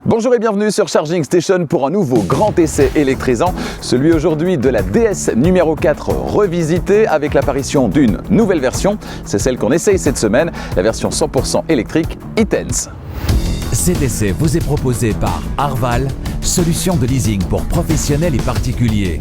Bonjour et bienvenue sur Charging Station pour un nouveau grand essai électrisant, celui aujourd'hui de la DS numéro 4 revisitée avec l'apparition d'une nouvelle version, c'est celle qu'on essaye cette semaine, la version 100% électrique e-Tense. Cet essai vous est proposé par Arval, solution de leasing pour professionnels et particuliers.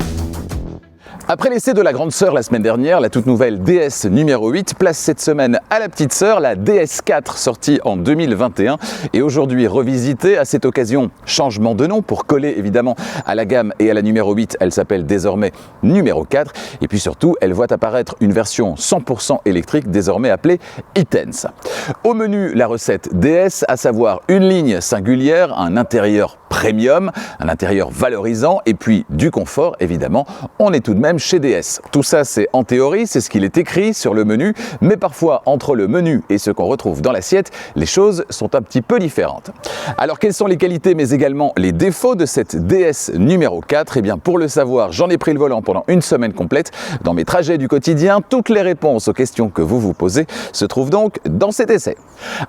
Après l'essai de la grande sœur la semaine dernière, la toute nouvelle DS numéro 8 place cette semaine à la petite sœur, la DS4 sortie en 2021 et aujourd'hui revisitée. À cette occasion, changement de nom pour coller évidemment à la gamme et à la numéro 8, elle s'appelle désormais numéro 4 et puis surtout elle voit apparaître une version 100% électrique désormais appelée e-Tense. Au menu, la recette DS, à savoir une ligne singulière, un intérieur premium, un intérieur valorisant et puis du confort évidemment. On est tout de même chez DS. Tout ça c'est en théorie, c'est ce qu'il est écrit sur le menu, mais parfois entre le menu et ce qu'on retrouve dans l'assiette, les choses sont un petit peu différentes. Alors quelles sont les qualités mais également les défauts de cette DS numéro 4? Eh bien pour le savoir, j'en ai pris le volant pendant une semaine complète. Dans mes trajets du quotidien, toutes les réponses aux questions que vous vous posez se trouvent donc dans cet essai.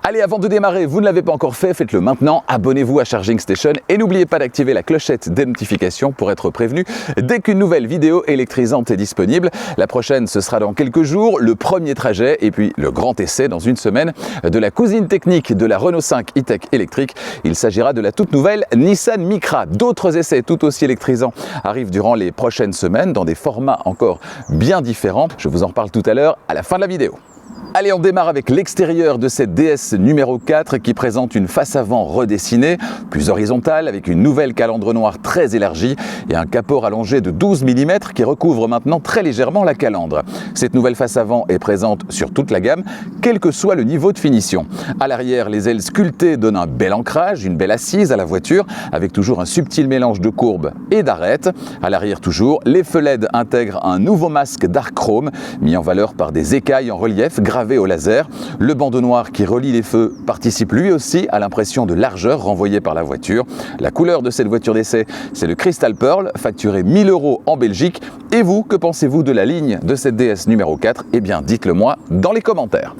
Allez, avant de démarrer, vous ne l'avez pas encore fait, faites-le maintenant, abonnez-vous à Charging Station et n'oubliez pas d'activer la clochette des notifications pour être prévenu dès qu'une nouvelle vidéo électrisante est disponible. La prochaine, ce sera dans quelques jours, le premier trajet et puis le grand essai dans une semaine de la cousine technique de la Renault 5 e-Tech électrique. Il s'agira de la toute nouvelle Nissan Micra. D'autres essais tout aussi électrisants arrivent durant les prochaines semaines dans des formats encore bien différents. Je vous en reparle tout à l'heure à la fin de la vidéo. Allez, on démarre avec l'extérieur de cette DS numéro 4 qui présente une face avant redessinée, plus horizontale, avec une nouvelle calandre noire très élargie et un capot rallongé de 12 mm qui recouvre maintenant très légèrement la calandre. Cette nouvelle face avant est présente sur toute la gamme, quel que soit le niveau de finition. À l'arrière, les ailes sculptées donnent un bel ancrage, une belle assise à la voiture, avec toujours un subtil mélange de courbes et d'arêtes. À l'arrière toujours, les feux LED intègrent un nouveau masque dark chrome, mis en valeur par des écailles en relief gravées au laser. Le bandeau noir qui relie les feux participe lui aussi à l'impression de largeur renvoyée par la voiture. La couleur de cette voiture d'essai, c'est le Crystal Pearl, facturé 1 000 € en Belgique. Et vous, que pensez-vous de la ligne de cette DS numéro 4? Eh bien, dites-le moi dans les commentaires.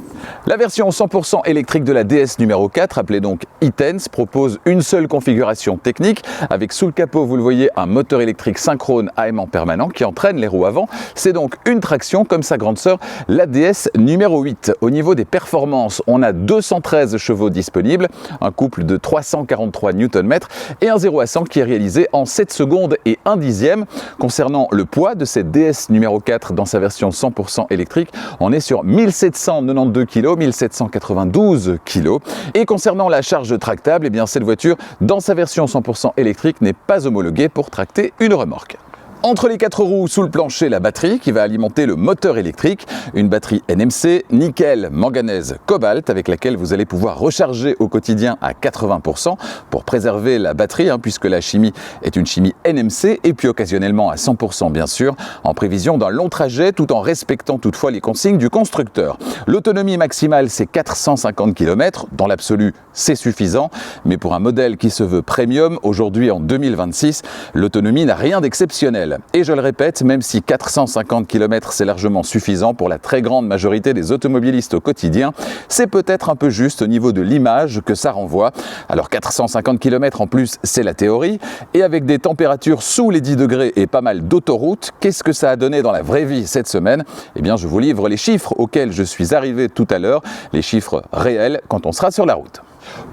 La version 100% électrique de la DS numéro 4, appelée donc e-Tense, propose une seule configuration technique, avec sous le capot, vous le voyez, un moteur électrique synchrone à aimant permanent qui entraîne les roues avant. C'est donc une traction comme sa grande sœur, la DS numéro 8. Au niveau des performances, on a 213 chevaux disponibles, un couple de 343 Nm et un 0 à 100 qui est réalisé en 7 secondes et 1 dixième. Concernant le poids de cette DS numéro 4 dans sa version 100% électrique, on est sur 1792 kg, 1792 kg. Et concernant la charge tractable, eh bien cette voiture, dans sa version 100% électrique, n'est pas homologuée pour tracter une remorque. Entre les 4 roues, sous le plancher, la batterie qui va alimenter le moteur électrique. Une batterie NMC, nickel, manganèse, cobalt, avec laquelle vous allez pouvoir recharger au quotidien à 80% pour préserver la batterie, puisque la chimie est une chimie NMC, et puis occasionnellement à 100% bien sûr, en prévision d'un long trajet, tout en respectant toutefois les consignes du constructeur. L'autonomie maximale, c'est 450 km. Dans l'absolu, c'est suffisant, mais pour un modèle qui se veut premium, aujourd'hui en 2026, l'autonomie n'a rien d'exceptionnel. Et je le répète, même si 450 km c'est largement suffisant pour la très grande majorité des automobilistes au quotidien, c'est peut-être un peu juste au niveau de l'image que ça renvoie. Alors 450 km en plus, c'est la théorie, et avec des températures sous les 10 degrés et pas mal d'autoroutes, qu'est-ce que ça a donné dans la vraie vie cette semaine? Eh bien je vous livre les chiffres auxquels je suis arrivé tout à l'heure, les chiffres réels quand on sera sur la route.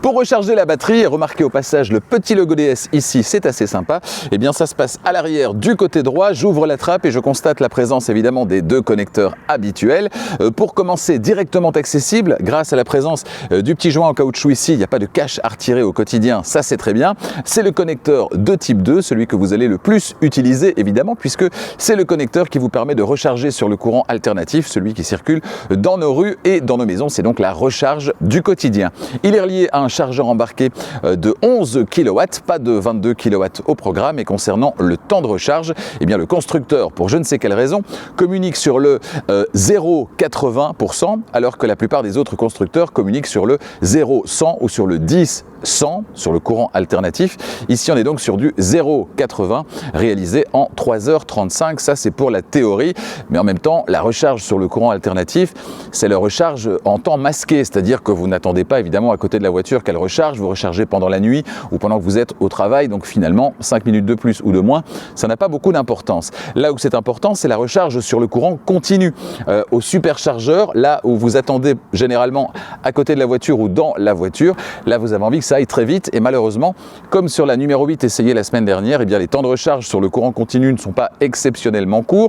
Pour recharger la batterie, et remarquez au passage le petit logo DS ici, c'est assez sympa, eh bien ça se passe à l'arrière du côté droit. J'ouvre la trappe et je constate la présence évidemment des deux connecteurs habituels. Pour commencer, directement accessible grâce à la présence du petit joint en caoutchouc ici, il n'y a pas de cache à retirer au quotidien, ça c'est très bien. C'est le connecteur de type 2, celui que vous allez le plus utiliser évidemment, puisque c'est le connecteur qui vous permet de recharger sur le courant alternatif, celui qui circule dans nos rues et dans nos maisons. C'est donc la recharge du quotidien. Il est relié à un chargeur embarqué de 11 kW, pas de 22 kW au programme. Et concernant le temps de recharge, eh bien le constructeur, pour je ne sais quelle raison, communique sur le 0,80%, alors que la plupart des autres constructeurs communiquent sur le 0,100 ou sur le 10-100 sur le courant alternatif. Ici, on est donc sur du 0,80 réalisé en 3h35. Ça, c'est pour la théorie. Mais en même temps, la recharge sur le courant alternatif, c'est la recharge en temps masqué, c'est-à-dire que vous n'attendez pas évidemment à côté de la la voiture qu'elle recharge, vous rechargez pendant la nuit ou pendant que vous êtes au travail, donc finalement 5 minutes de plus ou de moins, ça n'a pas beaucoup d'importance. Là où c'est important, c'est la recharge sur le courant continu. Au superchargeur, là où vous attendez généralement à côté de la voiture ou dans la voiture, là vous avez envie que ça aille très vite et malheureusement, comme sur la numéro 8 essayée la semaine dernière, eh bien les temps de recharge sur le courant continu ne sont pas exceptionnellement courts,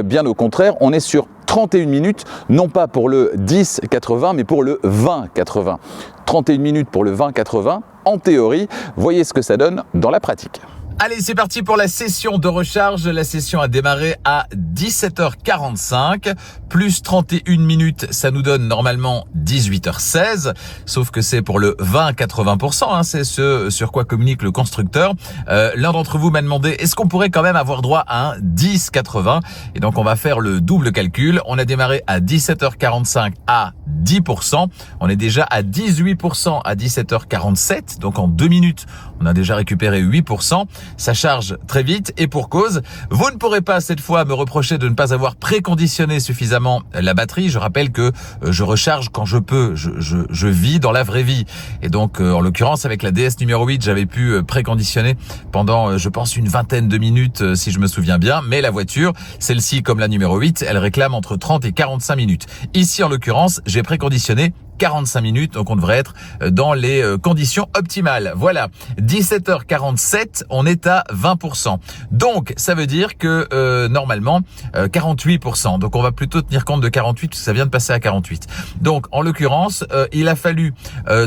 bien au contraire, on est sur 31 minutes, non pas pour le 10-80, mais pour le 20-80. 31 minutes pour le 20-80, en théorie, voyez ce que ça donne dans la pratique. Allez, c'est parti pour la session de recharge. La session a démarré à 17h45, plus 31 minutes, ça nous donne normalement 18h16, sauf que c'est pour le 20-80%, hein, c'est ce sur quoi communique le constructeur. L'un d'entre vous m'a demandé, est-ce qu'on pourrait quand même avoir droit à un 10-80 ? Et donc on va faire le double calcul. On a démarré à 17h45 à 10%, on est déjà à 18% à 17h47, donc en 2 minutes, on a déjà récupéré 8%. Ça charge très vite et pour cause, vous ne pourrez pas cette fois me reprocher de ne pas avoir préconditionné suffisamment la batterie. Je rappelle que je recharge quand je peux, je vis dans la vraie vie. Et donc en l'occurrence avec la DS numéro 8, j'avais pu préconditionner pendant je pense une vingtaine de minutes si je me souviens bien. Mais la voiture, celle-ci comme la numéro 8, elle réclame entre 30 et 45 minutes. Ici en l'occurrence, j'ai préconditionné 45 minutes, donc on devrait être dans les conditions optimales. Voilà, 17h47, on est à 20%. Donc, ça veut dire que normalement, 48%. Donc, on va plutôt tenir compte de 48, parce que ça vient de passer à 48. Donc, en l'occurrence, il a fallu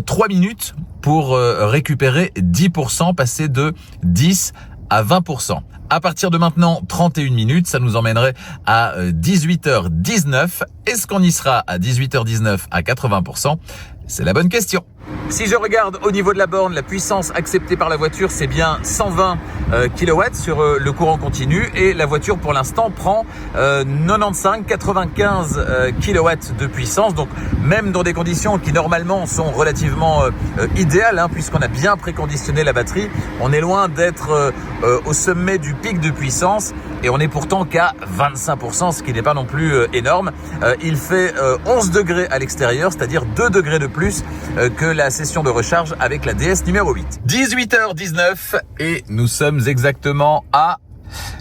3 minutes pour récupérer 10%, passer de 10 à 20%. À partir de maintenant, 31 minutes, ça nous emmènerait à 18h19. Est-ce qu'on y sera à 18h19 à 80%? C'est la bonne question. Si je regarde au niveau de la borne, la puissance acceptée par la voiture, c'est bien 120 kW sur le courant continu et la voiture pour l'instant prend 95-95 kW de puissance. Donc même dans des conditions qui normalement sont relativement idéales, hein, puisqu'on a bien préconditionné la batterie, on est loin d'être au sommet du pic de puissance et on est pourtant qu'à 25%, ce qui n'est pas non plus énorme. Il fait 11 degrés à l'extérieur, c'est-à-dire 2 degrés de plus que la session de recharge avec la DS numéro 8. 18h19 et nous sommes exactement à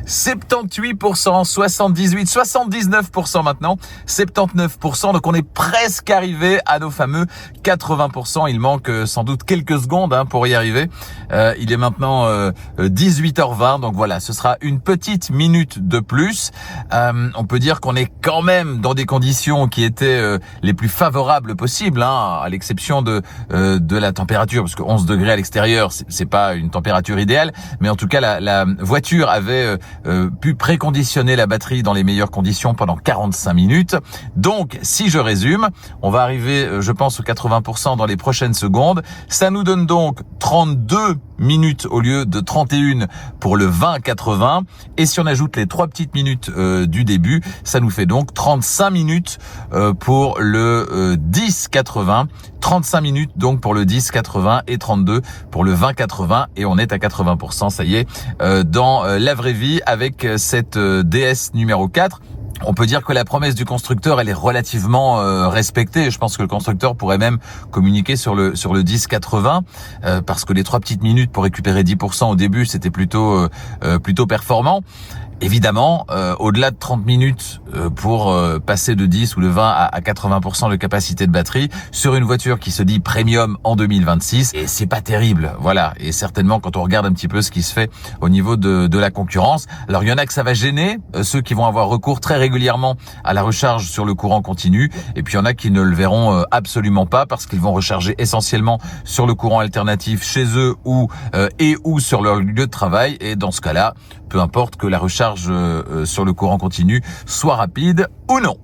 78%, 78, 79% maintenant, 79%, donc on est presque arrivé à nos fameux 80%, il manque sans doute quelques secondes hein, pour y arriver, il est maintenant 18h20, donc voilà, ce sera une petite minute de plus, on peut dire qu'on est quand même dans des conditions qui étaient les plus favorables possibles, hein, à l'exception de la température, parce que 11 degrés à l'extérieur, c'est pas une température idéale, mais en tout cas la voiture avait pu préconditionner la batterie dans les meilleures conditions pendant 45 minutes. Donc, si je résume, on va arriver, je pense, aux 80% dans les prochaines secondes. Ça nous donne donc 32 minutes au lieu de 31 pour le 20-80. Et si on ajoute les 3 petites minutes du début, ça nous fait donc 35 minutes pour le 10-80. 35 minutes donc pour le 10-80 et 32 pour le 20-80 et on est à 80%, ça y est, dans la vraie vie avec cette DS numéro 4. On peut dire que la promesse du constructeur, elle est relativement respectée. Je pense que le constructeur pourrait même communiquer sur le 10-80 parce que les 3 petites minutes pour récupérer 10% au début, c'était plutôt performant. Évidemment, au-delà de 30 minutes pour passer de 10 ou de 20 à 80% de capacité de batterie sur une voiture qui se dit premium en 2026, et c'est pas terrible, voilà. Et certainement quand on regarde un petit peu ce qui se fait au niveau de la concurrence, alors il y en a que ça va gêner, ceux qui vont avoir recours très régulièrement à la recharge sur le courant continu, et puis il y en a qui ne le verront absolument pas parce qu'ils vont recharger essentiellement sur le courant alternatif chez eux ou sur leur lieu de travail, et dans ce cas-là, peu importe que la recharge sur le courant continu soit rapide ou non.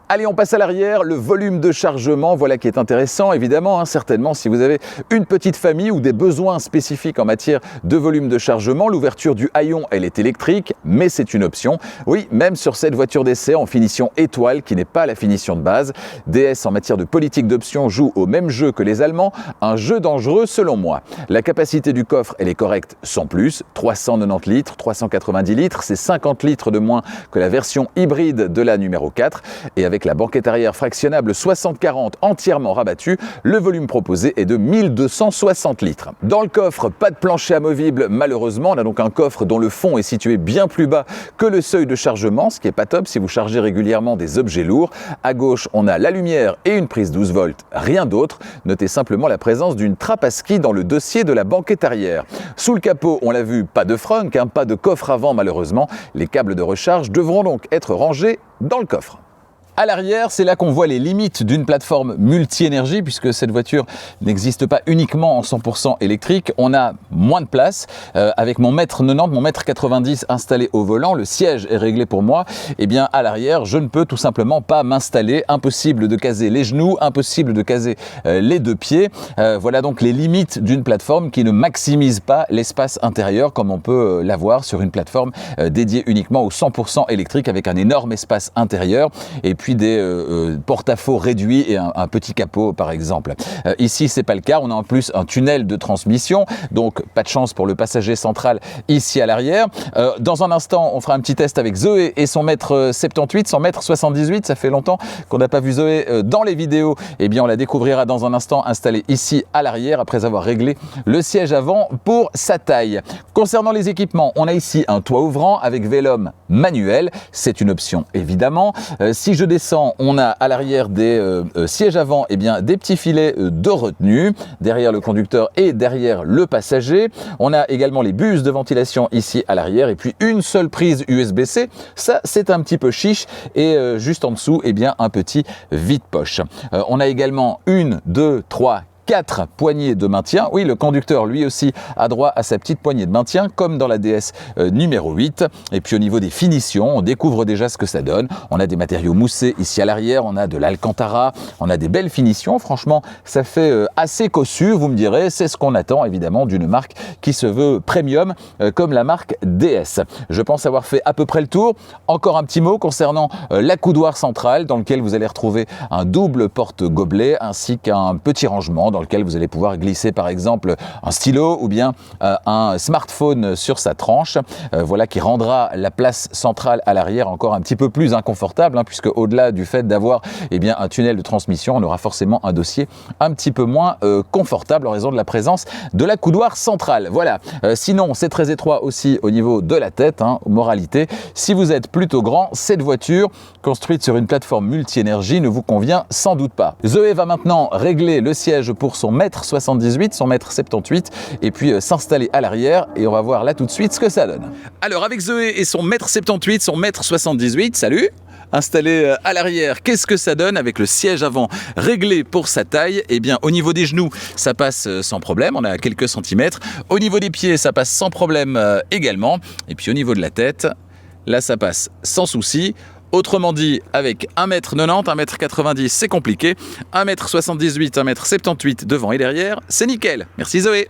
Allez, on passe à l'arrière, le volume de chargement, voilà qui est intéressant, évidemment, hein, certainement, si vous avez une petite famille ou des besoins spécifiques en matière de volume de chargement, l'ouverture du haillon, elle est électrique, mais c'est une option. Oui, même sur cette voiture d'essai en finition étoile, qui n'est pas la finition de base. DS en matière de politique d'options joue au même jeu que les Allemands, un jeu dangereux selon moi. La capacité du coffre, elle est correcte sans plus, 390 litres, 390 litres, c'est 50 litres de moins que la version hybride de la numéro 4. Et avec la banquette arrière fractionnable 60-40 entièrement rabattue, le volume proposé est de 1260 litres. Dans le coffre, pas de plancher amovible malheureusement. On a donc un coffre dont le fond est situé bien plus bas que le seuil de chargement, ce qui n'est pas top si vous chargez régulièrement des objets lourds. À gauche, on a la lumière et une prise 12 volts, rien d'autre. Notez simplement la présence d'une trappe à ski dans le dossier de la banquette arrière. Sous le capot, on l'a vu, pas de frunk, pas de coffre avant malheureusement. Les câbles de recharge devront donc être rangés dans le coffre. À l'arrière, c'est là qu'on voit les limites d'une plateforme multi-énergie, puisque cette voiture n'existe pas uniquement en 100% électrique. On a moins de place. Avec mon mètre 90, mon mètre 90 installé au volant, le siège est réglé pour moi. Et bien à l'arrière, je ne peux tout simplement pas m'installer. Impossible de caser les genoux, impossible de caser les deux pieds. Voilà donc les limites d'une plateforme qui ne maximise pas l'espace intérieur comme on peut l'avoir sur une plateforme dédiée uniquement au 100% électrique avec un énorme espace intérieur. Et puis des porte-à-faux réduits et un petit capot par exemple. Ici c'est pas le cas, on a en plus un tunnel de transmission, donc pas de chance pour le passager central ici à l'arrière. Dans un instant on fera un petit test avec Zoé et son mètre 78, son mètre 78, ça fait longtemps qu'on n'a pas vu Zoé dans les vidéos, et bien on la découvrira dans un instant installée ici à l'arrière après avoir réglé le siège avant pour sa taille. Concernant les équipements, on a ici un toit ouvrant avec vélum manuel, c'est une option évidemment. Si je descends, on a à l'arrière des sièges avant des petits filets de retenue derrière le conducteur et derrière le passager. On a également les buses de ventilation ici à l'arrière et puis une seule prise USB-C. Ça, c'est un petit peu chiche et juste en dessous, un petit vide-poche. On a également 1, 2, 3, 4 poignées de maintien. Oui, le conducteur, lui aussi, a droit à sa petite poignée de maintien, comme dans la DS numéro 8. Et puis au niveau des finitions, on découvre déjà ce que ça donne. On a des matériaux moussés ici à l'arrière, on a de l'Alcantara, on a des belles finitions. Franchement, ça fait assez cossu, vous me direz. C'est ce qu'on attend, évidemment, d'une marque qui se veut premium, comme la marque DS. Je pense avoir fait à peu près le tour. Encore un petit mot concernant l'accoudoir central, dans lequel vous allez retrouver un double porte-gobelet, ainsi qu'un petit rangement dans lequel vous allez pouvoir glisser par exemple un stylo ou bien un smartphone sur sa tranche. Voilà qui rendra la place centrale à l'arrière encore un petit peu plus inconfortable, puisque au-delà du fait d'avoir un tunnel de transmission, on aura forcément un dossier un petit peu moins confortable en raison de la présence de la coudoir centrale. Voilà. Sinon, c'est très étroit aussi au niveau de la tête. Moralité, si vous êtes plutôt grand, cette voiture construite sur une plateforme multi-énergie ne vous convient sans doute pas. Zoé va maintenant régler le siège pour son mètre 78, son mètre 78 et puis s'installer à l'arrière et on va voir là tout de suite ce que ça donne. Alors avec Zoé et son mètre 78, son mètre 78, salut! Installé à l'arrière, qu'est-ce que ça donne avec le siège avant réglé pour sa taille? Au niveau des genoux, ça passe sans problème, on a quelques centimètres. Au niveau des pieds, ça passe sans problème également. Et puis au niveau de la tête, là ça passe sans souci. Autrement dit, avec 1m90, 1m90, c'est compliqué. 1m78, 1m78 devant et derrière, c'est nickel. Merci Zoé.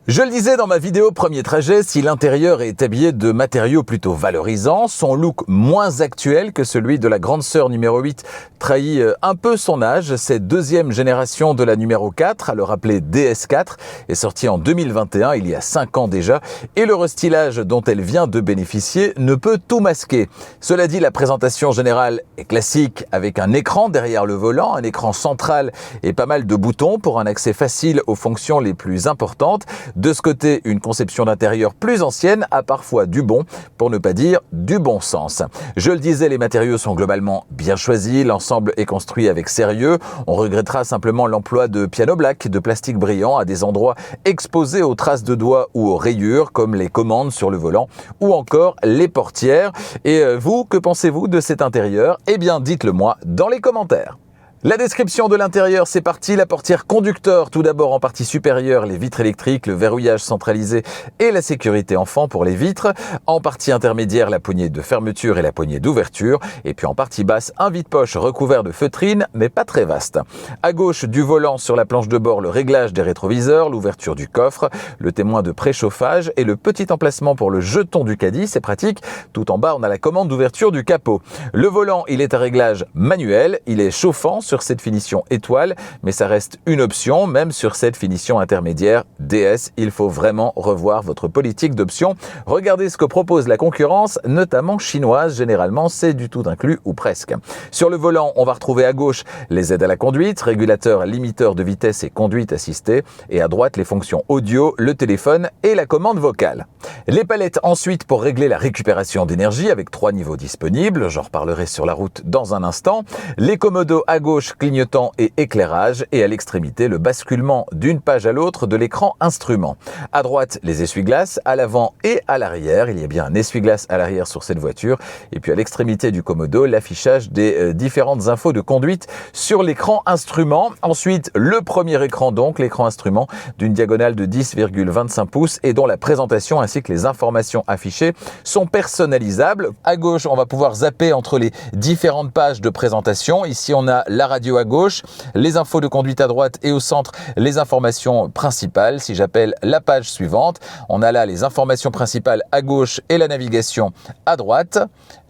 Je le disais dans ma vidéo premier trajet, si l'intérieur est habillé de matériaux plutôt valorisants, son look moins actuel que celui de la grande sœur numéro 8 trahit un peu son âge. Cette deuxième génération de la numéro 4, à le rappeler DS4, est sortie en 2021, il y a 5 ans déjà, et le restylage dont elle vient de bénéficier ne peut tout masquer. Cela dit, la présentation générale est classique avec un écran derrière le volant, un écran central et pas mal de boutons pour un accès facile aux fonctions les plus importantes. De ce côté, une conception d'intérieur plus ancienne a parfois du bon, pour ne pas dire du bon sens. Je le disais, les matériaux sont globalement bien choisis, l'ensemble est construit avec sérieux. On regrettera simplement l'emploi de piano black, de plastique brillant à des endroits exposés aux traces de doigts ou aux rayures, comme les commandes sur le volant ou encore les portières. Et vous, que pensez-vous de cet intérieur? Dites-le moi dans les commentaires. La description de l'intérieur, c'est parti. La portière conducteur, tout d'abord en partie supérieure, les vitres électriques, le verrouillage centralisé et la sécurité enfant pour les vitres. En partie intermédiaire, la poignée de fermeture et la poignée d'ouverture. Et puis en partie basse, un vide-poche recouvert de feutrine, mais pas très vaste. À gauche du volant, sur la planche de bord, le réglage des rétroviseurs, l'ouverture du coffre, le témoin de préchauffage et le petit emplacement pour le jeton du caddie, c'est pratique. Tout en bas, on a la commande d'ouverture du capot. Le volant, il est à réglage manuel, il est chauffant sur cette finition étoile, mais ça reste une option, même sur cette finition intermédiaire DS. Il faut vraiment revoir votre politique d'options. Regardez ce que propose la concurrence, notamment chinoise. Généralement, c'est du tout inclus ou presque. Sur le volant, on va retrouver à gauche les aides à la conduite, régulateur, limiteur de vitesse et conduite assistée, et à droite les fonctions audio, le téléphone et la commande vocale. Les palettes ensuite pour régler la récupération d'énergie avec 3 niveaux disponibles, j'en reparlerai sur la route dans un instant. Les commodos à gauche, clignotant et éclairage, et à l'extrémité le basculement d'une page à l'autre de l'écran instrument. À droite les essuie-glaces, à l'avant et à l'arrière, il y a bien un essuie-glace à l'arrière sur cette voiture, et puis à l'extrémité du commodo l'affichage des différentes infos de conduite sur l'écran instrument. Ensuite le premier écran, donc l'écran instrument d'une diagonale de 10,25 pouces et dont la présentation ainsi que les informations affichées sont personnalisables. À gauche, on va pouvoir zapper entre les différentes pages de présentation. Ici, on a la radio à gauche, les infos de conduite à droite et au centre, les informations principales. Si j'appelle la page suivante, on a là les informations principales à gauche et la navigation à droite.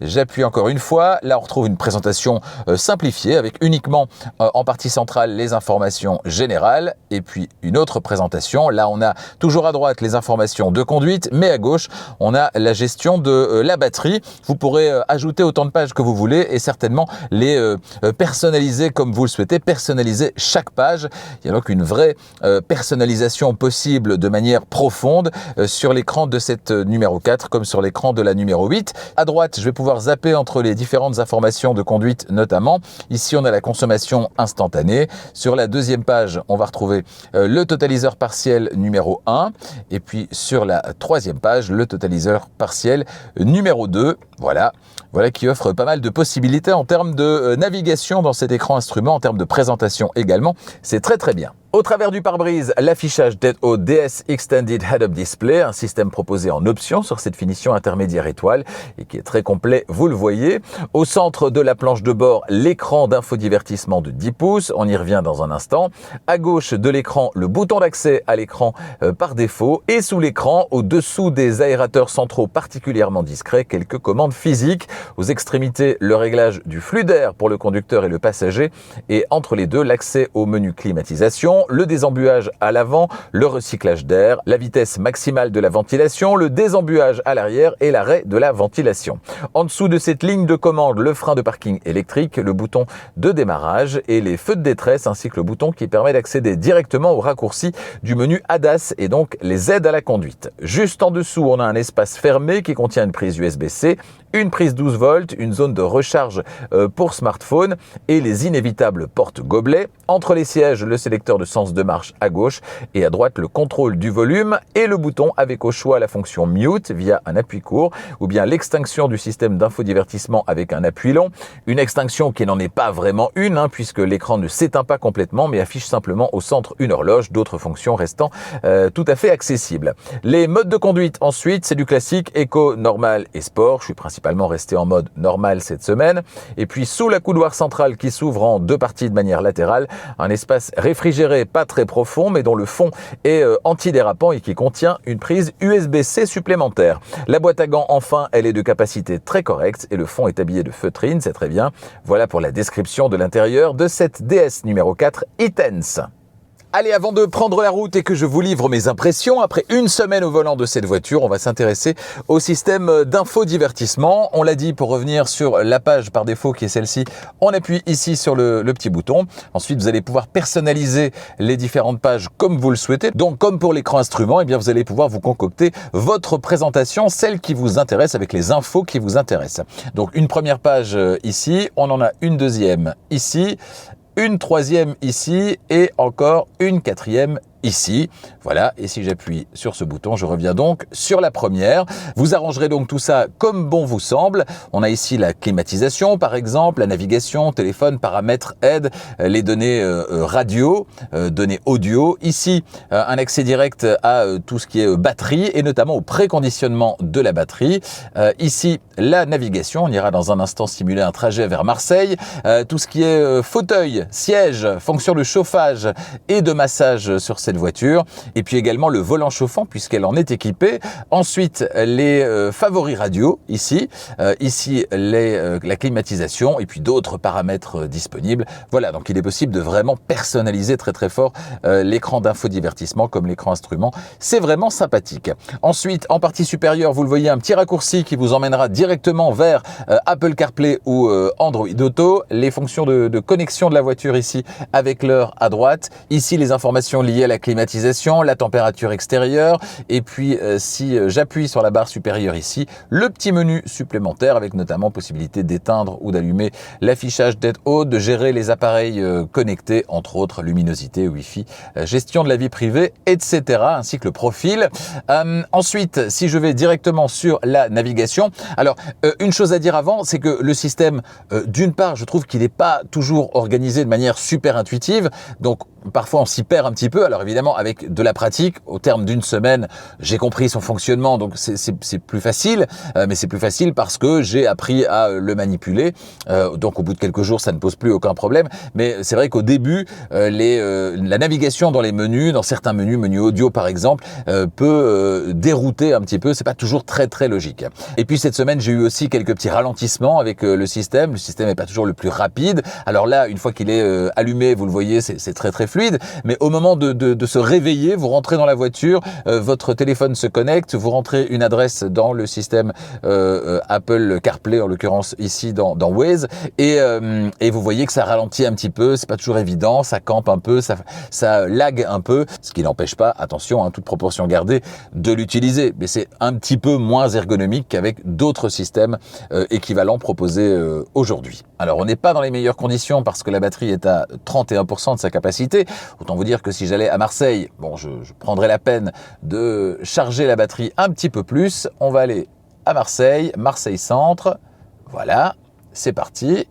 J'appuie encore une fois. Là, on retrouve une présentation simplifiée avec uniquement en partie centrale les informations générales et puis une autre présentation. Là, on a toujours à droite les informations de conduite, mais à gauche, on a la gestion de la batterie. Vous pourrez ajouter autant de pages que vous voulez et certainement les personnaliser comme vous le souhaitez, personnaliser chaque page. Il y a donc une vraie personnalisation possible de manière profonde sur l'écran de cette numéro 4 comme sur l'écran de la numéro 8. À droite, je vais pouvoir zapper entre les différentes informations de conduite notamment. Ici, on a la consommation instantanée. Sur la deuxième page, on va retrouver le totaliseur partiel numéro 1 et puis sur la troisième page, le totaliseur partiel numéro 2. Voilà qui offre pas mal de possibilités en termes de navigation dans cet écran instrument, en termes de présentation également. C'est très très bien. Au travers du pare-brise, l'affichage d'aide au DS Extended Head-Up Display, un système proposé en option sur cette finition intermédiaire étoile et qui est très complet, vous le voyez. Au centre de la planche de bord, l'écran d'infodivertissement de 10 pouces, on y revient dans un instant. À gauche de l'écran, le bouton d'accès à l'écran par défaut et sous l'écran, au-dessous des aérateurs centraux particulièrement discrets, quelques commandes physiques. Aux extrémités, le réglage du flux d'air pour le conducteur et le passager et entre les deux, l'accès au menu climatisation, le désembuage à l'avant, le recyclage d'air, la vitesse maximale de la ventilation, le désembuage à l'arrière et l'arrêt de la ventilation. En dessous de cette ligne de commande, le frein de parking électrique, le bouton de démarrage et les feux de détresse ainsi que le bouton qui permet d'accéder directement au raccourci du menu ADAS et donc les aides à la conduite. Juste en dessous, on a un espace fermé qui contient une prise USB-C, une prise 12 volts, une zone de recharge pour smartphone et les inévitables portes gobelets. Entre les sièges, le sélecteur de sens de marche à gauche et à droite, le contrôle du volume et le bouton avec au choix la fonction mute via un appui court ou bien l'extinction du système d'infodivertissement avec un appui long. Une extinction qui n'en est pas vraiment une puisque l'écran ne s'éteint pas complètement mais affiche simplement au centre une horloge, d'autres fonctions restant tout à fait accessibles. Les modes de conduite ensuite, c'est du classique, éco, normal et sport. Je suis principalement resté en mode normal cette semaine. Et puis sous la coudoir centrale qui s'ouvre en deux parties de manière latérale, un espace réfrigéré pas très profond mais dont le fond est antidérapant et qui contient une prise USB-C supplémentaire. La boîte à gants enfin, elle est de capacité très correcte et le fond est habillé de feutrine, c'est très bien. Voilà pour la description de l'intérieur de cette DS numéro 4 e-Tense. Allez, avant de prendre la route et que je vous livre mes impressions, après une semaine au volant de cette voiture, on va s'intéresser au système d'infodivertissement. On l'a dit, pour revenir sur la page par défaut qui est celle-ci, on appuie ici sur le petit bouton. Ensuite, vous allez pouvoir personnaliser les différentes pages comme vous le souhaitez. Donc, comme pour l'écran instrument, eh bien, vous allez pouvoir vous concocter votre présentation, celle qui vous intéresse, avec les infos qui vous intéressent. Donc, une première page ici, on en a une deuxième ici, une troisième ici et encore une quatrième ici. Voilà, et si j'appuie sur ce bouton, je reviens donc sur la première. Vous arrangerez donc tout ça comme bon vous semble. On a ici la climatisation, par exemple, la navigation, téléphone, paramètres, aide, les données radio, données audio. Ici, un accès direct à tout ce qui est batterie et notamment au préconditionnement de la batterie. Ici, la navigation. On ira dans un instant simuler un trajet vers Marseille. Tout ce qui est fauteuil, siège, fonction de chauffage et de massage sur cette cette voiture. Et puis également le volant chauffant puisqu'elle en est équipée. Ensuite, les favoris radio ici. Ici, la climatisation et puis d'autres paramètres disponibles. Voilà, donc il est possible de vraiment personnaliser très très fort l'écran d'infodivertissement comme l'écran instrument. C'est vraiment sympathique. Ensuite, en partie supérieure, vous le voyez, un petit raccourci qui vous emmènera directement vers Apple CarPlay ou Android Auto. Les fonctions de connexion de la voiture ici avec l'heure à droite. Ici, les informations liées à la climatisation, la température extérieure. Et puis, si j'appuie sur la barre supérieure ici, le petit menu supplémentaire avec notamment possibilité d'éteindre ou d'allumer l'affichage d'aide haute, de gérer les appareils connectés, entre autres luminosité, Wi-Fi, gestion de la vie privée, etc. ainsi que le profil. Ensuite, si je vais directement sur la navigation, alors une chose à dire avant, c'est que le système, d'une part, je trouve qu'il n'est pas toujours organisé de manière super intuitive, donc parfois on s'y perd un petit peu. Alors évidemment, avec de la pratique, au terme d'une semaine, j'ai compris son fonctionnement, donc c'est plus facile, mais c'est plus facile parce que j'ai appris à le manipuler, donc au bout de quelques jours, ça ne pose plus aucun problème, mais c'est vrai qu'au début, la navigation dans les menus, dans certains menus, menu audio par exemple, peut dérouter un petit peu, c'est pas toujours très très logique. Et puis cette semaine, j'ai eu aussi quelques petits ralentissements avec le système n'est pas toujours le plus rapide. Alors là, une fois qu'il est allumé, vous le voyez, c'est très très fluide, mais au moment de se réveiller, vous rentrez dans la voiture, votre téléphone se connecte, vous rentrez une adresse dans le système Apple CarPlay, en l'occurrence ici dans Waze, et vous voyez que ça ralentit un petit peu, c'est pas toujours évident, ça campe un peu, ça lag un peu, ce qui n'empêche pas, attention, toute proportion gardée, de l'utiliser, mais c'est un petit peu moins ergonomique qu'avec d'autres systèmes équivalents proposés aujourd'hui. Alors on n'est pas dans les meilleures conditions parce que la batterie est à 31% de sa capacité. Autant vous dire que si j'allais à Marseille, bon, je prendrais la peine de charger la batterie un petit peu plus. On va aller à Marseille, Marseille Centre. Voilà, c'est parti.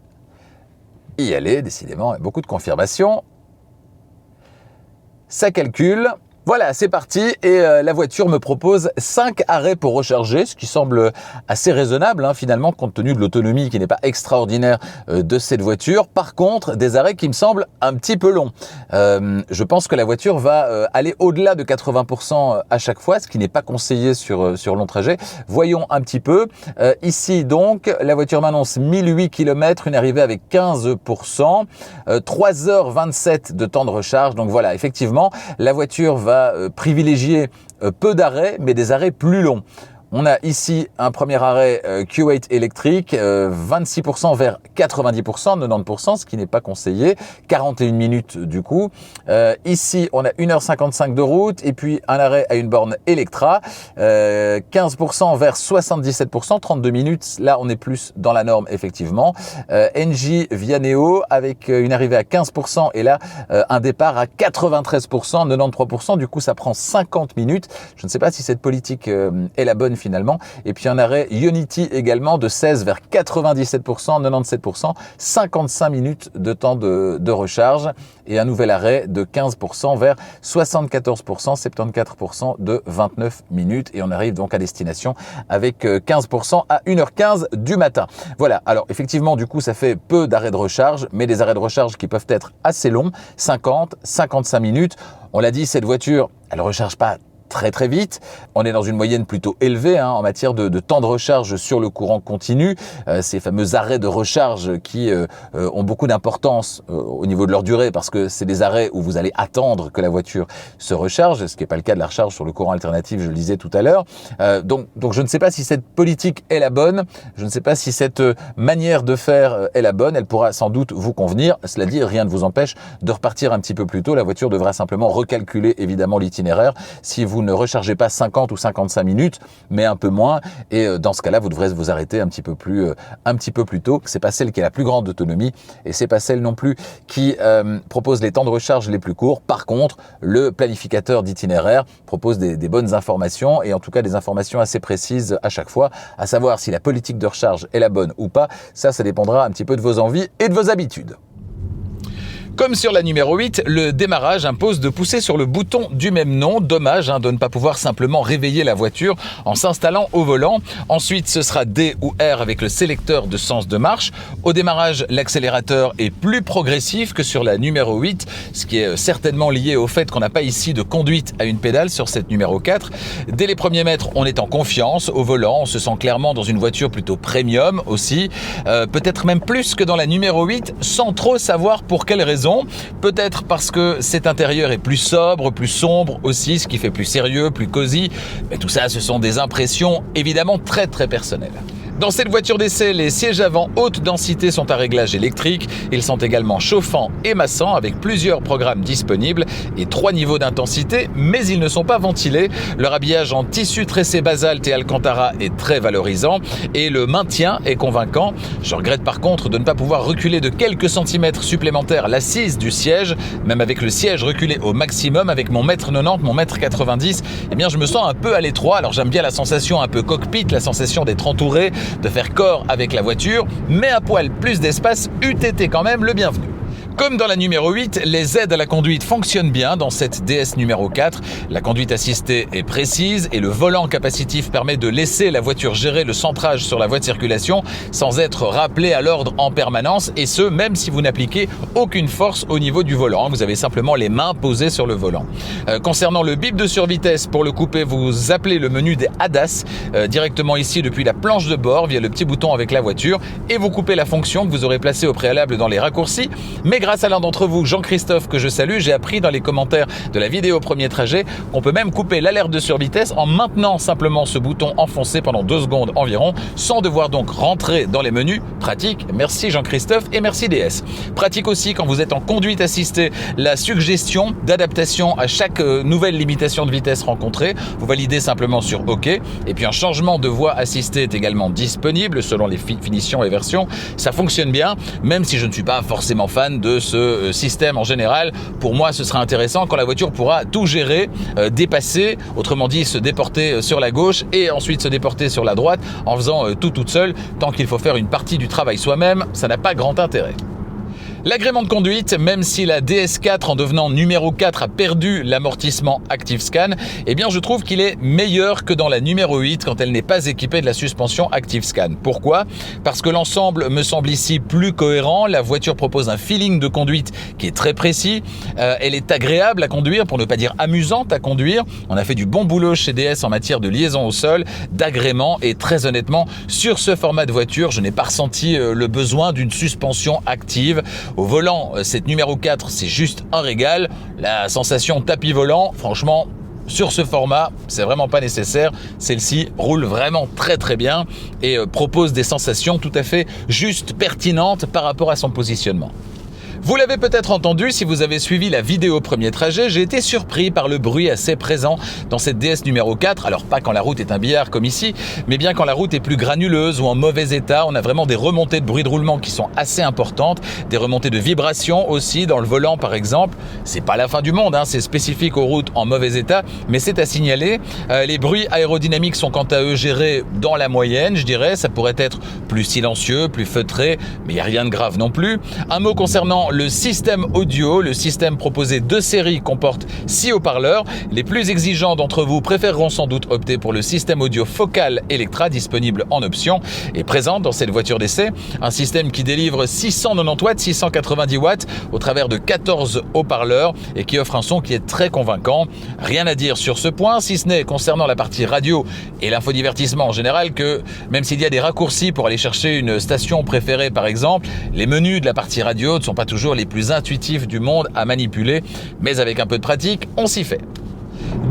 Y aller, décidément, beaucoup de confirmations. Ça calcule. Voilà, c'est parti et la voiture me propose 5 arrêts pour recharger, ce qui semble assez raisonnable finalement compte tenu de l'autonomie qui n'est pas extraordinaire de cette voiture. Par contre, des arrêts qui me semblent un petit peu longs. Je pense que la voiture va aller au-delà de 80% à chaque fois, ce qui n'est pas conseillé sur long trajet. Voyons un petit peu. Ici donc, la voiture m'annonce 1008 km, une arrivée avec 15%, 3h27 de temps de recharge. Donc voilà, effectivement, la voiture va privilégier peu d'arrêts, mais des arrêts plus longs. On a ici un premier arrêt Q8 électrique, 26% vers 90%, 90%, ce qui n'est pas conseillé, 41 minutes du coup. Ici, on a 1h55 de route et puis un arrêt à une borne Electra, 15% vers 77%, 32 minutes. Là, on est plus dans la norme, effectivement. NJ Vianeo avec une arrivée à 15% et là, un départ à 93%, 93%. Du coup, ça prend 50 minutes. Je ne sais pas si cette politique est la bonne finalement. Et puis un arrêt Unity également de 16 vers 97%, 97%, 55 minutes de temps de recharge et un nouvel arrêt de 15% vers 74%, 74% de 29 minutes et on arrive donc à destination avec 15% à 1h15 du matin. Voilà, alors effectivement du coup ça fait peu d'arrêts de recharge, mais des arrêts de recharge qui peuvent être assez longs, 50, 55 minutes. On l'a dit, cette voiture, elle ne recharge pas très très vite. On est dans une moyenne plutôt élevée en matière de temps de recharge sur le courant continu. Ces fameux arrêts de recharge qui ont beaucoup d'importance au niveau de leur durée parce que c'est des arrêts où vous allez attendre que la voiture se recharge, ce qui n'est pas le cas de la recharge sur le courant alternatif, je le disais tout à l'heure. Donc je ne sais pas si cette politique est la bonne, je ne sais pas si cette manière de faire est la bonne, elle pourra sans doute vous convenir. Cela dit, rien ne vous empêche de repartir un petit peu plus tôt. La voiture devra simplement recalculer évidemment l'itinéraire. Si vous ne rechargez pas 50 ou 55 minutes, mais un peu moins. Et dans ce cas-là, vous devrez vous arrêter un petit peu plus tôt. C'est pas celle qui a la plus grande autonomie et c'est pas celle non plus qui propose les temps de recharge les plus courts. Par contre, le planificateur d'itinéraire propose des bonnes informations et en tout cas des informations assez précises à chaque fois, à savoir si la politique de recharge est la bonne ou pas. Ça dépendra un petit peu de vos envies et de vos habitudes. Comme sur la numéro 8, le démarrage impose de pousser sur le bouton du même nom. Dommage de ne pas pouvoir simplement réveiller la voiture en s'installant au volant. Ensuite, ce sera D ou R avec le sélecteur de sens de marche. Au démarrage, l'accélérateur est plus progressif que sur la numéro 8, ce qui est certainement lié au fait qu'on n'a pas ici de conduite à une pédale sur cette numéro 4. Dès les premiers mètres, on est en confiance au volant. On se sent clairement dans une voiture plutôt premium aussi. Peut-être même plus que dans la numéro 8, sans trop savoir pour quelle raison. Peut-être parce que cet intérieur est plus sobre, plus sombre aussi, ce qui fait plus sérieux, plus cosy. Mais tout ça, ce sont des impressions évidemment très très personnelles. Dans cette voiture d'essai, les sièges avant haute densité sont à réglage électrique. Ils sont également chauffants et massants avec plusieurs programmes disponibles et 3 niveaux d'intensité, mais ils ne sont pas ventilés. Leur habillage en tissu tressé basalte et alcantara est très valorisant et le maintien est convaincant. Je regrette par contre de ne pas pouvoir reculer de quelques centimètres supplémentaires l'assise du siège. Même avec le siège reculé au maximum, avec mon 1m90, mon 1m90, eh bien je me sens un peu à l'étroit. Alors j'aime bien la sensation un peu cockpit, la sensation d'être entouré, de faire corps avec la voiture, mais un poil plus d'espace eût été quand même le bienvenu. Comme dans la numéro 8, les aides à la conduite fonctionnent bien dans cette DS numéro 4. La conduite assistée est précise et le volant capacitif permet de laisser la voiture gérer le centrage sur la voie de circulation sans être rappelé à l'ordre en permanence, et ce, même si vous n'appliquez aucune force au niveau du volant. Vous avez simplement les mains posées sur le volant. Concernant le bip de survitesse, pour le couper, vous appelez le menu des ADAS directement ici depuis la planche de bord via le petit bouton avec la voiture, et vous coupez la fonction que vous aurez placée au préalable dans les raccourcis. Mais grâce à l'un d'entre vous, Jean-Christophe, que je salue, j'ai appris dans les commentaires de la vidéo premier trajet qu'on peut même couper l'alerte de survitesse en maintenant simplement ce bouton enfoncé pendant 2 secondes environ, sans devoir donc rentrer dans les menus. Pratique, merci Jean-Christophe et merci DS. Pratique aussi quand vous êtes en conduite assistée, la suggestion d'adaptation à chaque nouvelle limitation de vitesse rencontrée. Vous validez simplement sur OK. Et puis un changement de voie assistée est également disponible selon les finitions et versions. Ça fonctionne bien, même si je ne suis pas forcément fan de ce système en général. Pour moi, ce sera intéressant quand la voiture pourra tout gérer, dépasser, autrement dit se déporter sur la gauche et ensuite se déporter sur la droite en faisant tout toute seule. Tant qu'il faut faire une partie du travail soi-même, ça n'a pas grand intérêt. L'agrément de conduite, même si la DS4 en devenant numéro 4 a perdu l'amortissement ActiveScan, eh bien je trouve qu'il est meilleur que dans la numéro 8 quand elle n'est pas équipée de la suspension ActiveScan. Pourquoi ? Parce que l'ensemble me semble ici plus cohérent. La voiture propose un feeling de conduite qui est très précis. Elle est agréable à conduire, pour ne pas dire amusante à conduire. On a fait du bon boulot chez DS en matière de liaison au sol, d'agrément, et très honnêtement, sur ce format de voiture, je n'ai pas ressenti le besoin d'une suspension active. Au volant, cette numéro 4, c'est juste un régal. La sensation tapis volant, franchement, sur ce format, c'est vraiment pas nécessaire. Celle-ci roule vraiment très très bien et propose des sensations tout à fait juste pertinentes par rapport à son positionnement. Vous l'avez peut-être entendu si vous avez suivi la vidéo premier trajet, j'ai été surpris par le bruit assez présent dans cette DS numéro 4. Alors pas quand la route est un billard comme ici, mais bien quand la route est plus granuleuse ou en mauvais état. On a vraiment des remontées de bruit de roulement qui sont assez importantes, des remontées de vibrations aussi dans le volant par exemple. C'est pas la fin du monde, c'est spécifique aux routes en mauvais état, mais c'est à signaler. Les bruits aérodynamiques sont quant à eux gérés dans la moyenne, je dirais. Ça pourrait être plus silencieux, plus feutré, mais il n'y a rien de grave non plus. Un mot concernant le système audio. Le système proposé de série comporte 6 haut-parleurs. Les plus exigeants d'entre vous préféreront sans doute opter pour le système audio Focal Electra, disponible en option et présent dans cette voiture d'essai. Un système qui délivre 690 watts, 690 watts au travers de 14 haut-parleurs et qui offre un son qui est très convaincant. Rien à dire sur ce point, si ce n'est concernant la partie radio et l'infodivertissement en général, que même s'il y a des raccourcis pour aller chercher une station préférée par exemple, les menus de la partie radio ne sont pas toujours les plus intuitifs du monde à manipuler, mais avec un peu de pratique, on s'y fait.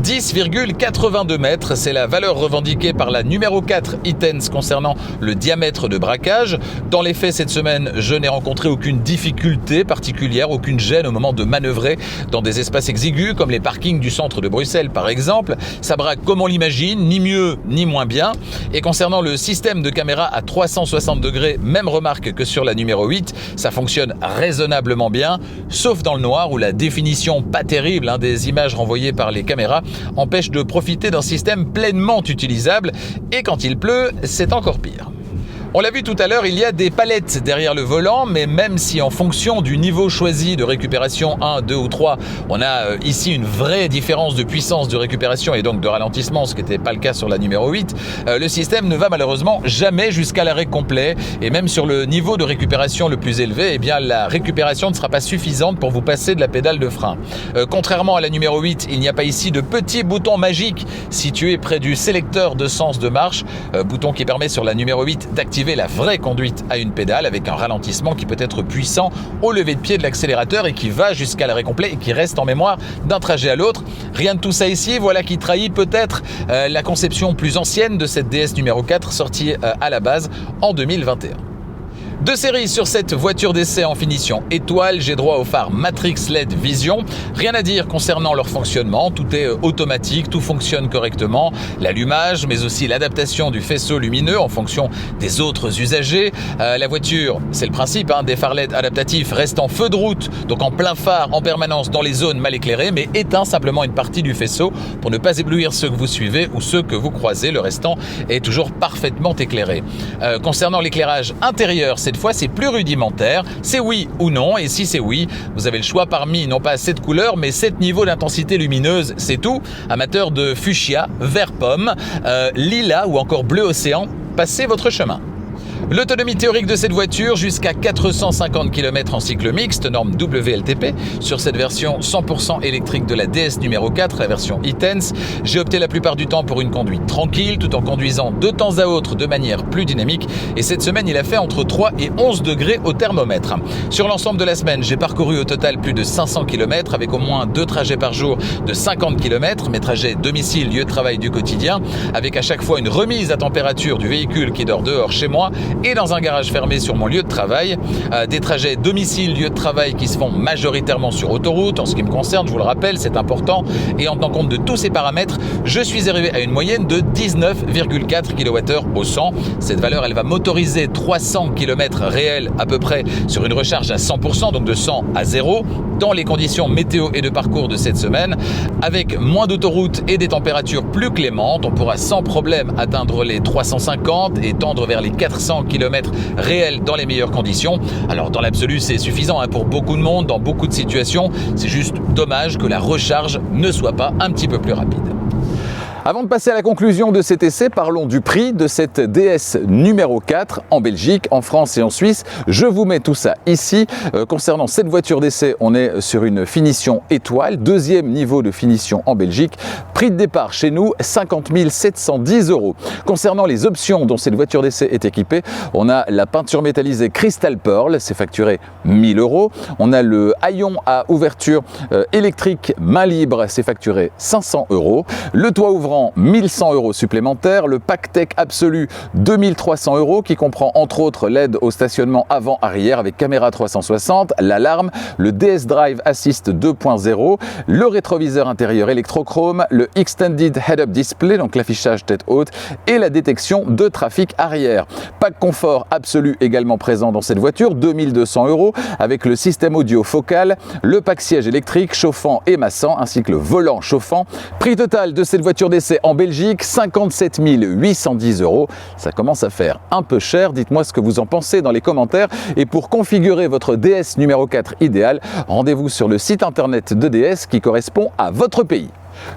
10,82 mètres, c'est la valeur revendiquée par la numéro 4 Itens concernant le diamètre de braquage. Dans les faits, cette semaine, je n'ai rencontré aucune difficulté particulière, aucune gêne au moment de manœuvrer dans des espaces exigus comme les parkings du centre de Bruxelles par exemple. Ça braque comme on l'imagine, ni mieux ni moins bien. Et concernant le système de caméra à 360 degrés, même remarque que sur la numéro 8, ça fonctionne raisonnablement bien, sauf dans le noir où la définition pas terrible des images renvoyées par les caméras empêche de profiter d'un système pleinement utilisable, et quand il pleut, c'est encore pire. On l'a vu tout à l'heure, il y a des palettes derrière le volant, mais même si en fonction du niveau choisi de récupération 1, 2 ou 3, on a ici une vraie différence de puissance de récupération et donc de ralentissement, ce qui n'était pas le cas sur la numéro 8, le système ne va malheureusement jamais jusqu'à l'arrêt complet. Et même sur le niveau de récupération le plus élevé, eh bien la récupération ne sera pas suffisante pour vous passer de la pédale de frein. Contrairement à la numéro 8, il n'y a pas ici de petit bouton magique situé près du sélecteur de sens de marche, bouton qui permet sur la numéro 8 d'activer la vraie conduite à une pédale avec un ralentissement qui peut être puissant au lever de pied de l'accélérateur et qui va jusqu'à l'arrêt complet et qui reste en mémoire d'un trajet à l'autre. Rien de tout ça ici, voilà qui trahit peut-être la conception plus ancienne de cette DS numéro 4 sortie à la base en 2021. Deux séries sur cette voiture d'essai en finition étoile, j'ai droit au phare Matrix LED Vision. Rien à dire concernant leur fonctionnement, tout est automatique, tout fonctionne correctement. L'allumage, mais aussi l'adaptation du faisceau lumineux en fonction des autres usagers. La voiture, c'est le principe des phares LED adaptatifs, reste en feu de route, donc en plein phare en permanence dans les zones mal éclairées, mais éteint simplement une partie du faisceau pour ne pas éblouir ceux que vous suivez ou ceux que vous croisez. Le restant est toujours parfaitement éclairé. Concernant l'éclairage intérieur, cette fois c'est plus rudimentaire, c'est oui ou non, et si c'est oui, vous avez le choix parmi non pas 7 couleurs mais 7 niveaux d'intensité lumineuse, c'est tout. Amateur de fuchsia, vert pomme, lilas ou encore bleu océan, passez votre chemin. L'autonomie théorique de cette voiture, jusqu'à 450 km en cycle mixte, norme WLTP, sur cette version 100% électrique de la DS numéro 4, la version e-Tense. J'ai opté la plupart du temps pour une conduite tranquille, tout en conduisant de temps à autre de manière plus dynamique. Et cette semaine, il a fait entre 3 et 11 degrés au thermomètre. Sur l'ensemble de la semaine, j'ai parcouru au total plus de 500 km, avec au moins 2 trajets par jour de 50 km, mes trajets domicile, lieu de travail du quotidien, avec à chaque fois une remise à température du véhicule qui dort dehors chez moi, et dans un garage fermé sur mon lieu de travail. Des trajets domicile-lieu de travail qui se font majoritairement sur autoroute. En ce qui me concerne, je vous le rappelle, c'est important. Et en tenant compte de tous ces paramètres, je suis arrivé à une moyenne de 19,4 kWh au 100. Cette valeur, elle va motoriser 300 km réels à peu près sur une recharge à 100%, donc de 100 à 0, dans les conditions météo et de parcours de cette semaine. Avec moins d'autoroute et des températures plus clémentes, on pourra sans problème atteindre les 350 et tendre vers les 400 km réels dans les meilleures conditions. Alors dans l'absolu, c'est suffisant pour beaucoup de monde, dans beaucoup de situations. C'est juste dommage que la recharge ne soit pas un petit peu plus rapide. Avant de passer à la conclusion de cet essai, parlons du prix de cette DS numéro 4 en Belgique, en France et en Suisse. Je vous mets tout ça ici. Concernant cette voiture d'essai, on est sur une finition étoile, deuxième niveau de finition en Belgique. Prix de départ chez nous, 50 710 €. Concernant les options dont cette voiture d'essai est équipée, on a la peinture métallisée Crystal Pearl, c'est facturé 1000 €. On a le haillon à ouverture électrique main libre, c'est facturé 500 €. Le toit ouvrant, 1100 € supplémentaires, le pack tech absolu 2300 € qui comprend entre autres l'aide au stationnement avant-arrière avec caméra 360, l'alarme, le DS Drive Assist 2.0, le rétroviseur intérieur électrochrome, le Extended Head-Up Display, donc l'affichage tête haute, et la détection de trafic arrière. Pack confort absolu également présent dans cette voiture, 2200 € avec le système audio focal, le pack siège électrique chauffant et massant ainsi que le volant chauffant. Prix total de cette voiture d'essai en Belgique, 57 810 €. Ça commence à faire un peu cher. Dites-moi ce que vous en pensez dans les commentaires. Et pour configurer votre DS numéro 4 idéal, rendez-vous sur le site internet de DS qui correspond à votre pays.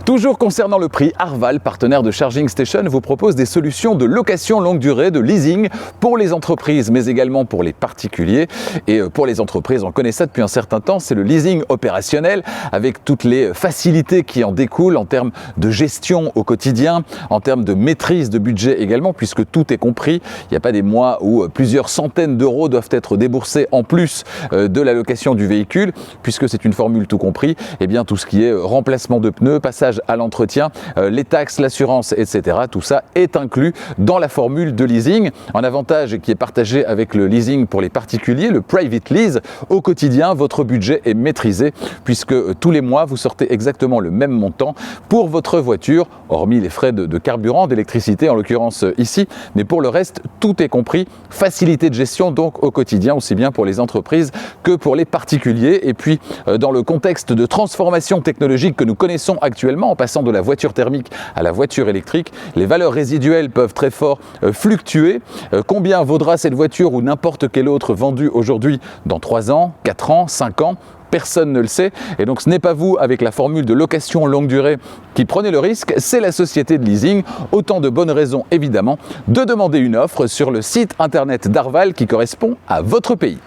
Toujours concernant le prix, Arval, partenaire de Charging Station, vous propose des solutions de location longue durée, de leasing pour les entreprises, mais également pour les particuliers. Et pour les entreprises, on connaît ça depuis un certain temps, c'est le leasing opérationnel, avec toutes les facilités qui en découlent en termes de gestion au quotidien, en termes de maîtrise de budget également, puisque tout est compris. Il n'y a pas des mois où plusieurs centaines d'euros doivent être déboursés en plus de la location du véhicule, puisque c'est une formule tout compris. Et bien tout ce qui est remplacement de pneus, passage à l'entretien, les taxes, l'assurance, etc. Tout ça est inclus dans la formule de leasing. Un avantage qui est partagé avec le leasing pour les particuliers, le private lease. Au quotidien, votre budget est maîtrisé puisque tous les mois, vous sortez exactement le même montant pour votre voiture, hormis les frais de carburant, d'électricité en l'occurrence ici. Mais pour le reste, tout est compris. Facilité de gestion donc au quotidien, aussi bien pour les entreprises que pour les particuliers. Et puis, dans le contexte de transformation technologique que nous connaissons actuellement, actuellement, en passant de la voiture thermique à la voiture électrique, les valeurs résiduelles peuvent très fort fluctuer. Combien vaudra cette voiture ou n'importe quelle autre vendue aujourd'hui dans 3 ans, 4 ans, 5 ans ? Personne ne le sait, et donc ce n'est pas vous, avec la formule de location longue durée, qui prenez le risque, c'est la société de leasing. Autant de bonnes raisons, évidemment, de demander une offre sur le site internet d'Arval qui correspond à votre pays.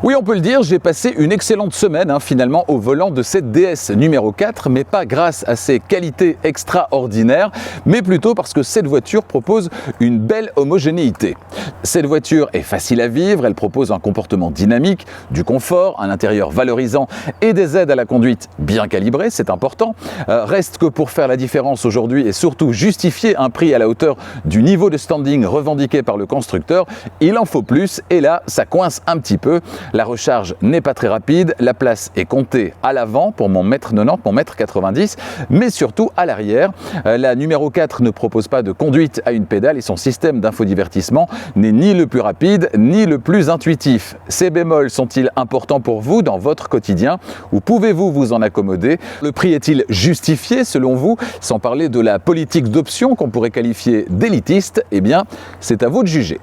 Oui, on peut le dire, j'ai passé une excellente semaine finalement au volant de cette DS numéro 4, mais pas grâce à ses qualités extraordinaires, mais plutôt parce que cette voiture propose une belle homogénéité. Cette voiture est facile à vivre, elle propose un comportement dynamique, du confort, un intérieur valorisant et des aides à la conduite bien calibrées, c'est important. Reste que pour faire la différence aujourd'hui et surtout justifier un prix à la hauteur du niveau de standing revendiqué par le constructeur, il en faut plus, et là ça coince un petit peu. La recharge n'est pas très rapide, la place est comptée à l'avant pour mon mètre 90, mon mètre 90, mais surtout à l'arrière. La numéro 4 ne propose pas de conduite à une pédale et son système d'infodivertissement n'est ni le plus rapide ni le plus intuitif. Ces bémols sont-ils importants pour vous dans votre quotidien ou pouvez-vous vous en accommoder? Le prix est-il justifié selon vous? Sans parler de la politique d'option qu'on pourrait qualifier d'élitiste, eh bien c'est à vous de juger.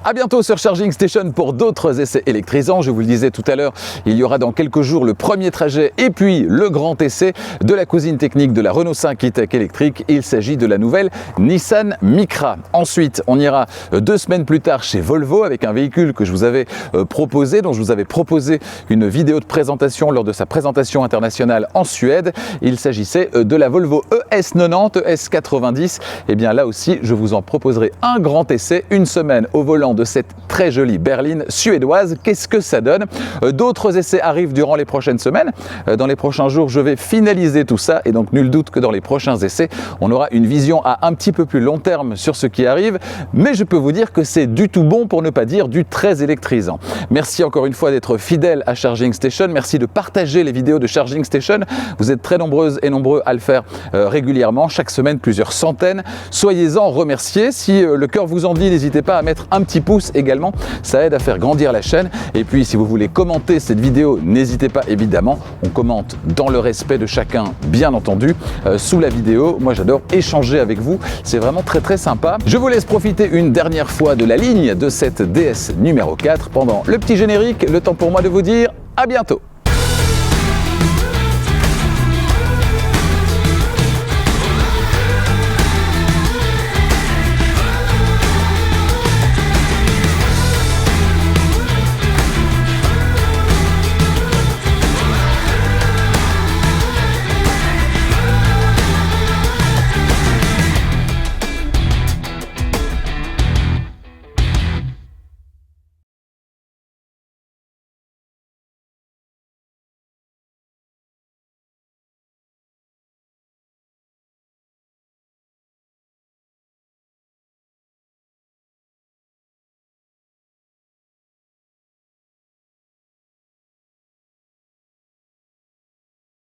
A bientôt sur Charging Station pour d'autres essais électrisants. Je vous le disais tout à l'heure, il y aura dans quelques jours le premier trajet et puis le grand essai de la cousine technique de la Renault 5 e-Tech électrique. Il s'agit de la nouvelle Nissan Micra. Ensuite, on ira 2 semaines plus tard chez Volvo avec un véhicule que je vous avais proposé, dont je vous avais proposé une vidéo de présentation lors de sa présentation internationale en Suède. Il s'agissait de la Volvo ES90, ES90. Et bien là aussi, je vous en proposerai un grand essai, une semaine au volant de cette très jolie berline suédoise. Qu'est-ce que ça donne? D'autres essais arrivent durant les prochaines semaines. Dans les prochains jours, je vais finaliser tout ça et donc nul doute que dans les prochains essais, on aura une vision à un petit peu plus long terme sur ce qui arrive. Mais je peux vous dire que c'est du tout bon, pour ne pas dire du très électrisant. Merci encore une fois d'être fidèle à Charging Station. Merci de partager les vidéos de Charging Station. Vous êtes très nombreuses et nombreux à le faire régulièrement, chaque semaine plusieurs centaines. Soyez-en remerciés. Si le cœur vous en dit, n'hésitez pas à mettre un petit pouce également, ça aide à faire grandir la chaîne. Et puis si vous voulez commenter cette vidéo, n'hésitez pas évidemment, on commente dans le respect de chacun bien entendu sous la vidéo. Moi j'adore échanger avec vous, c'est vraiment très sympa. Je vous laisse profiter une dernière fois de la ligne de cette DS numéro 4 pendant le petit générique, le temps pour moi de vous dire à bientôt.